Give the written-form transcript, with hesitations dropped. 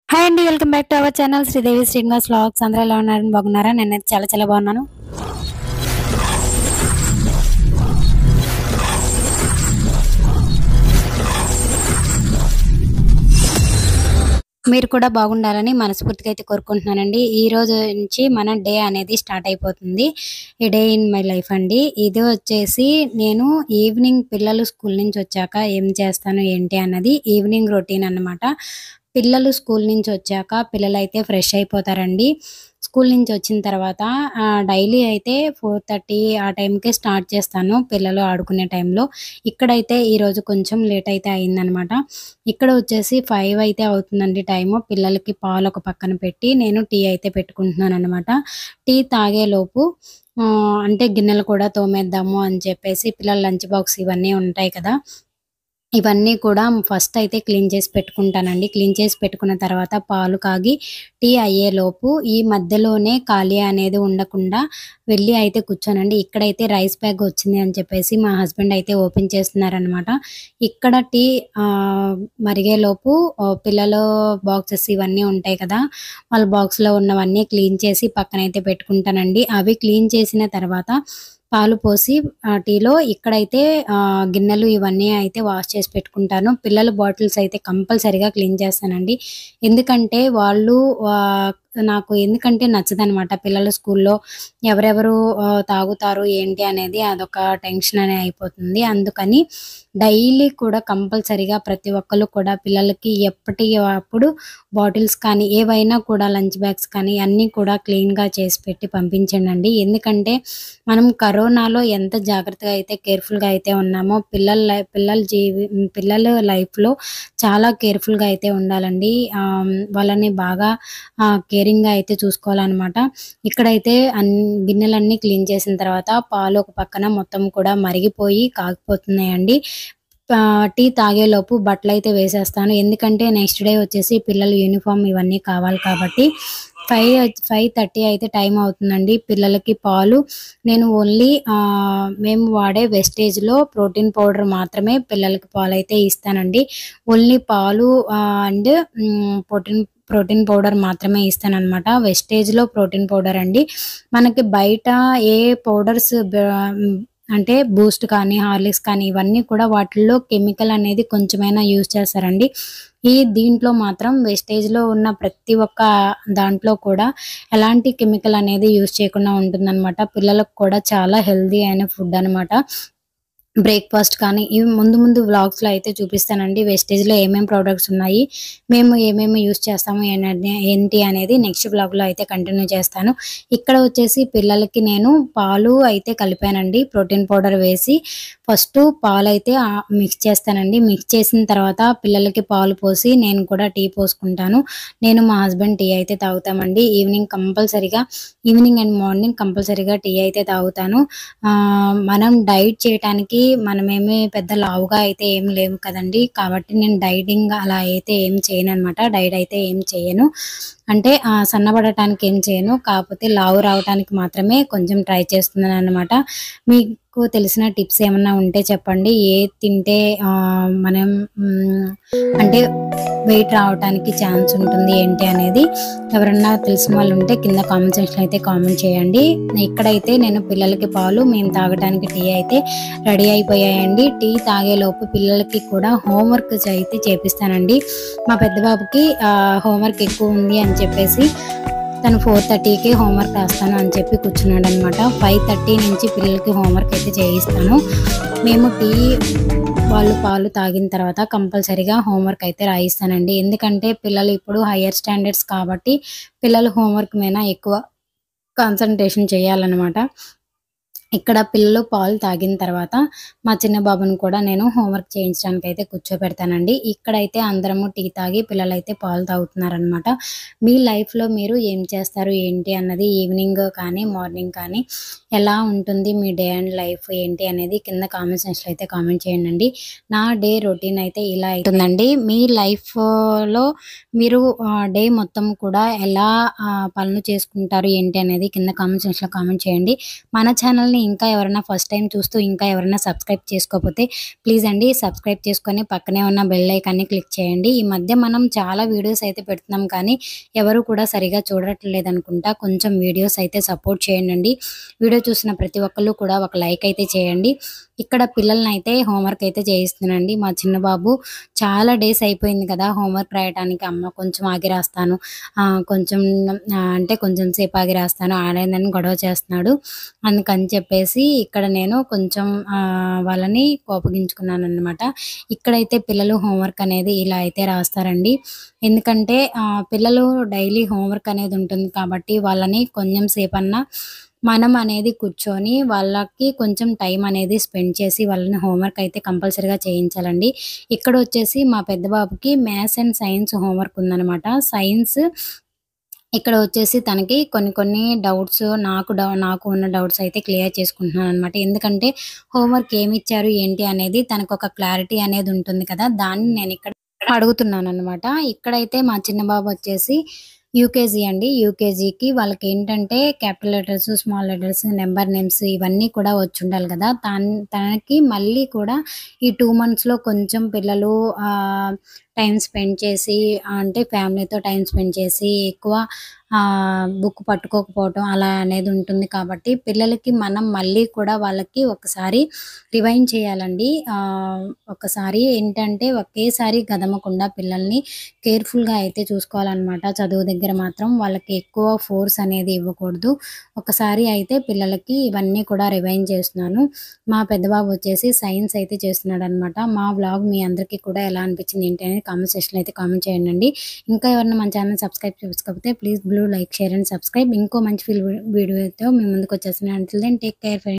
Hi అండి. Welcome back to our channel Sridevi Srinivas vlogs. అందరూ ఎలా ఉన్నారని బాగున్నారా? నేనైతే చాలా బాగున్నాను. మీరు కూడా బాగుండాలని మనస్ఫూర్తిగా అయితే కోరుకుంటున్నానండి. ఈ రోజు నుంచి మన డే అనేది స్టార్ట్ అయిపోతుంది. ఈ డే ఇన్ మై లైఫ్ అండి. ఇది వచ్చేసి నేను ఈవినింగ్ పిల్లలు స్కూల్ నుంచి వచ్చాక ఏం చేస్తాను ఏంటి అన్నది ఈవినింగ్ రొటీన్ అన్నమాట. పిల్లలు స్కూల్ నుంచి వచ్చాక పిల్లలైతే ఫ్రెష్ అయిపోతారండి. స్కూల్ నుంచి వచ్చిన తర్వాత డైలీ అయితే 4:30 ఆ టైంకే స్టార్ట్ చేస్తాను పిల్లలు ఆడుకునే టైంలో. ఇక్కడైతే ఈరోజు కొంచెం లేట్ అయితే అయిందనమాట. ఇక్కడ వచ్చేసి 5 అయితే అవుతుందండి టైము. పిల్లలకి పాలు ఒక పక్కన పెట్టి నేను టీ అయితే పెట్టుకుంటున్నాననమాట. టీ తాగేలోపు అంటే గిన్నెలు కూడా తోమేద్దాము అని చెప్పేసి పిల్లల లంచ్ బాక్స్ ఇవన్నీ ఉంటాయి కదా! ఇవన్నీ కూడా ఫస్ట్ అయితే క్లీన్ చేసి పెట్టుకుంటానండి. క్లీన్ చేసి పెట్టుకున్న తర్వాత పాలు కాగి టీ అయ్యేలోపు ఈ మధ్యలోనే ఖాళీ అనేది ఉండకుండా వెళ్ళి అయితే కూర్చోనండి. ఇక్కడైతే రైస్ బ్యాగ్ వచ్చింది అని చెప్పేసి మా హస్బెండ్ అయితే ఓపెన్ చేస్తున్నారనమాట. ఇక్కడ టీ మరిగేలోపు పిల్లలు బాక్సెస్ ఇవన్నీ ఉంటాయి కదా! వాళ్ళ బాక్స్‌లో ఉన్నవన్నీ క్లీన్ చేసి పక్కనైతే పెట్టుకుంటానండి. అవి క్లీన్ చేసిన తర్వాత పాలు పోసి టీలో ఇక్కడైతే గిన్నెలు ఇవన్నీ అయితే వాష్ చేసి పెట్టుకుంటాను. పిల్లల బాటిల్స్ అయితే కంపల్సరీగా క్లీన్ చేస్తానండి. ఎందుకంటే వాళ్ళు నాకు ఎందుకంటే నచ్చదనమాట. పిల్లలు స్కూల్లో ఎవరెవరు తాగుతారు ఏంటి అనేది అదొక టెన్షన్ అనే అయిపోతుంది. అందుకని డైలీ కూడా కంపల్సరీగా ప్రతి ఒక్కళ్ళు కూడా పిల్లలకి ఎప్పటికప్పుడు బాటిల్స్ కానీ ఏవైనా కూడా లంచ్ బ్యాగ్స్ కానీ అన్నీ కూడా క్లీన్‌గా చేసి పెట్టి పంపించండండి. ఎందుకంటే మనం కరోనాలో ఎంత జాగ్రత్తగా అయితే కేర్‌ఫుల్‌గా అయితే ఉన్నామో పిల్లల లైఫ్‌లో చాలా కేర్‌ఫుల్‌గా అయితే ఉండాలండి. వాళ్ళని బాగా కేరింగ్‌గా అయితే చూసుకోవాలనమాట. ఇక్కడైతే గిన్నెలన్నీ క్లీన్ చేసిన తర్వాత పాలు ఒక పక్కన మొత్తం కూడా మరిగిపోయి కాగిపోతున్నాయండి. టీ తాగేలోపు బట్టలైతే వేసేస్తాను. ఎందుకంటే నెక్స్ట్ డే వచ్చేసి పిల్లల యూనిఫార్మ్ ఇవన్నీ కావాలి కాబట్టి 5:30 అయితే టైం అవుతుందండి. పిల్లలకి పాలు నేను ఓన్లీ మేము వాడే వెస్టేజ్‌లో ప్రోటీన్ పౌడర్ మాత్రమే పిల్లలకి పాలైతే ఇస్తానండి. ఓన్లీ పాలు అండ్ ప్రోటీన్ పౌడర్ మాత్రమే ఇస్తాననమాట. వెస్టేజ్‌లో ప్రోటీన్ పౌడర్ అండి. మనకి బయట ఏ పౌడర్స్ అంటే బూస్ట్ కానీ, హార్లిక్స్ కానీ ఇవన్నీ కూడా వాటిల్లో కెమికల్ అనేది కొంచెమైనా యూజ్ చేస్తారండి. దీంట్లో మాత్రం వెస్టేజ్‌లో ఉన్న ప్రతి ఒక్క దాంట్లో కూడా ఎలాంటి కెమికల్ అనేది యూజ్ చేయకుండా ఉంటుందనమాట. పిల్లలకు కూడా చాలా హెల్తీ అయిన ఫుడ్ అనమాట. బ్రేక్‌ఫాస్ట్ కానీ ఇవి ముందు వ్లాగ్స్‌లో అయితే చూపిస్తానండి. వెస్టేజ్‌లో ఏమేం ప్రొడక్ట్స్ ఉన్నాయి, మేము ఏమేమి యూజ్ చేస్తాము ఏంటి అనేది నెక్స్ట్ వ్లాగ్‌లో అయితే కంటిన్యూ చేస్తాను. ఇక్కడ వచ్చేసి పిల్లలకి నేను పాలు అయితే కలిపానండి. ప్రోటీన్ పౌడర్ వేసి ఫస్టు పాలైతే మిక్స్ చేస్తానండి. మిక్స్ చేసిన తర్వాత పిల్లలకి పాలు పోసి నేను కూడా టీ పోసుకుంటాను. నేను మా హస్బెండ్ టీ అయితే తాగుతామండి. ఈవినింగ్ అండ్ మార్నింగ్ కంపల్సరీగా టీ అయితే తాగుతాను. మనం డైట్ చేయటానికి మనమేమి పెద్ద లావుగా అయితే ఏం లేము కదండీ! కాబట్టి నేను డైటింగ్ అలా అయితే ఏం చేయననమాట. డైట్ అయితే ఏం చేయను. అంటే సన్నబడటానికి ఏం చేయను. కాకపోతే లావు రావటానికి మాత్రమే కొంచెం ట్రై చేస్తున్నాననమాట. మీకు తెలిసిన టిప్స్ ఏమన్నా ఉంటే చెప్పండి. ఏది తింటే మనం అంటే వెయిట్ రావటానికి ఛాన్స్ ఉంటుంది ఏంటి అనేది ఎవరన్నా తెలిసిన వాళ్ళు ఉంటే కింద కామెంట్ సెక్షన్‌లో అయితే కామెంట్ చేయండి. ఇక్కడైతే నేను పిల్లలకి పాలు, మేము తాగటానికి టీ అయితే రెడీ అయిపోయాయండి. టీ తాగేలోపు పిల్లలకి కూడా హోంవర్క్స్ అయితే చేపిస్తానండి. మా పెద్ద బాబుకి హోంవర్క్ ఎక్కువ ఉంది అని చెప్పేసి తను 4:30కే హోంవర్క్ రాస్తాను అని చెప్పి కూర్చున్నాడనమాట. 5:30 నుంచి పిల్లలకి హోంవర్క్ అయితే చేయిస్తాను. మేము వాళ్ళు పాలు తాగిన తర్వాత కంపల్సరీగా హోంవర్క్ అయితే రాయిస్తానండి. ఎందుకంటే పిల్లలు ఇప్పుడు హైయర్ స్టాండర్డ్స్ కాబట్టి పిల్లలు హోంవర్క్ మీద ఎక్కువ కాన్సంట్రేషన్ చేయాలనమాట. ఇక్కడ పిల్లలు పాలు తాగిన తర్వాత మా చిన్న బాబుని కూడా నేను హోంవర్క్ చేయించడానికైతే కూర్చోపెడతానండి. ఇక్కడైతే అందరము టీ తాగి పిల్లలైతే పాలు తాగుతున్నారనమాట. మీ లైఫ్‌లో మీరు ఏం చేస్తారు ఏంటి అన్నది ఈవినింగ్ కానీ, మార్నింగ్ కానీ ఎలా ఉంటుంది మీ డే అండ్ లైఫ్ ఏంటి అనేది కింద కామెంట్ సెక్షన్‌లో అయితే కామెంట్ చేయండండి. నా డే రొటీన్ అయితే ఇలా అయితుందండి. మీ లైఫ్‌లో మీరు డే మొత్తం కూడా ఎలా పనులు చేసుకుంటారు ఏంటి అనేది కింద కామెంట్ సెక్షన్‌లో కామెంట్ చేయండి. మన ఛానల్‌ని ఛానల్‌ని ఇంకా ఎవరైనా ఫస్ట్ టైమ్ చూస్తూ ఇంకా ఎవరైనా సబ్స్క్రైబ్ చేసుకోకపోతే ప్లీజ్ అండి సబ్స్క్రైబ్ చేసుకొని పక్కనే ఉన్న బెల్ ఐకాన్‌ని క్లిక్ చేయండి. ఈ మధ్య మనం చాలా వీడియోస్ అయితే పెడుతున్నాం కానీ ఎవరు కూడా సరిగ్గా చూడట్లేదనుకుంటా. కొంచెం వీడియోస్ అయితే సపోర్ట్ చేయండండి. వీడియో చూసిన ప్రతి ఒక్కళ్ళు కూడా ఒక లైక్ అయితే చేయండి. ఇక్కడ పిల్లలనైతే హోంవర్క్ అయితే చేయిస్తున్నానండి. మా చిన్న బాబు చాలా డేస్ అయిపోయింది కదా హోంవర్క్ రాయటానికి. అమ్మ కొంచెం ఆగి రాస్తాను. కొంచెం అంటే కొంచెం సేపు ఆగి రాస్తాను ఆడేందని గొడవ చేస్తున్నాడు. అందుకని చెప్పేసి ఇక్కడ నేను కొంచెం వాళ్ళని కోపగించుకున్నాననమాట. ఇక్కడైతే పిల్లలు హోంవర్క్ అనేది ఇలా అయితే రాస్తారండి. ఎందుకంటే పిల్లలు డైలీ హోంవర్క్ అనేది ఉంటుంది కాబట్టి వాళ్ళని కొంచెం సేపన్నా మనం అనేది కూర్చొని వాళ్ళకి కొంచెం టైం అనేది స్పెండ్ చేసి వాళ్ళని హోంవర్క్ అయితే కంపల్సరీగా చేయించాలండి. ఇక్కడొచ్చేసి మా పెద్ద బాబుకి మ్యాథ్స్ అండ్ సైన్స్ హోంవర్క్ ఉందనమాట. సైన్స్ ఇక్కడ వచ్చేసి తనకి కొన్ని కొన్ని డౌట్స్ నాకు ఉన్న డౌట్స్ అయితే క్లియర్ చేసుకుంటున్నాననమాట. ఎందుకంటే హోంవర్క్ ఏమిచ్చారు ఏంటి అనేది తనకొక క్లారిటీ అనేది ఉంటుంది కదా! దాన్ని నేనిక్కడ అడుగుతున్నాననమాట. ఇక్కడైతే మా చిన్న బాబొచ్చేసి యూకేజీ అండి. యూకేజీకి వాళ్ళకేంటంటే capital letters, small letters, number names ఇవన్నీ కూడా వచ్చుండాలి గదా! తనకి మళ్ళీ కూడా ఈ 2 మంత్స్‌లో కొంచెం పిల్లలు టైమ్ స్పెండ్ చేసి అంటే ఫ్యామిలీతో టైమ్ స్పెండ్ చేసి ఎక్కువ బుక్ పట్టుకోకపోవటం అలా అనేది ఉంటుంది కాబట్టి పిల్లలకి మనం మళ్ళీ కూడా వాళ్ళకి ఒకసారి రివైండ్ చేయాలండి. ఒకసారి ఏంటంటే ఒకేసారి గదమకుండా పిల్లల్ని కేర్‌ఫుల్‌గా అయితే చూసుకోవాలనమాట. చదువు దగ్గర మాత్రం వాళ్ళకి ఎక్కువ ఫోర్స్ అనేది ఇవ్వకూడదు. ఒకసారి అయితే పిల్లలకి ఇవన్నీ కూడా రివైండ్ చేస్తున్నాను. మా పెద్ద బాబు వచ్చేసి సైన్స్ అయితే చేస్తున్నాడనమాట. మా వ్లాగ్ మీ అందరికీ కూడా ఎలా అనిపించింది ఏంటి అనేది కామెంట్ సెక్షన్‌లో అయితే కామెంట్ చేయండండి. ఇంకా ఎవరైనా మన ఛానెల్ సబ్స్క్రైబ్ చేసుకోకపోతే please like, share and subscribe. ఇంకో మంచి వీడియోతో మీ ముందుకొచ్చేస్తున్నాను. Until then take care friends.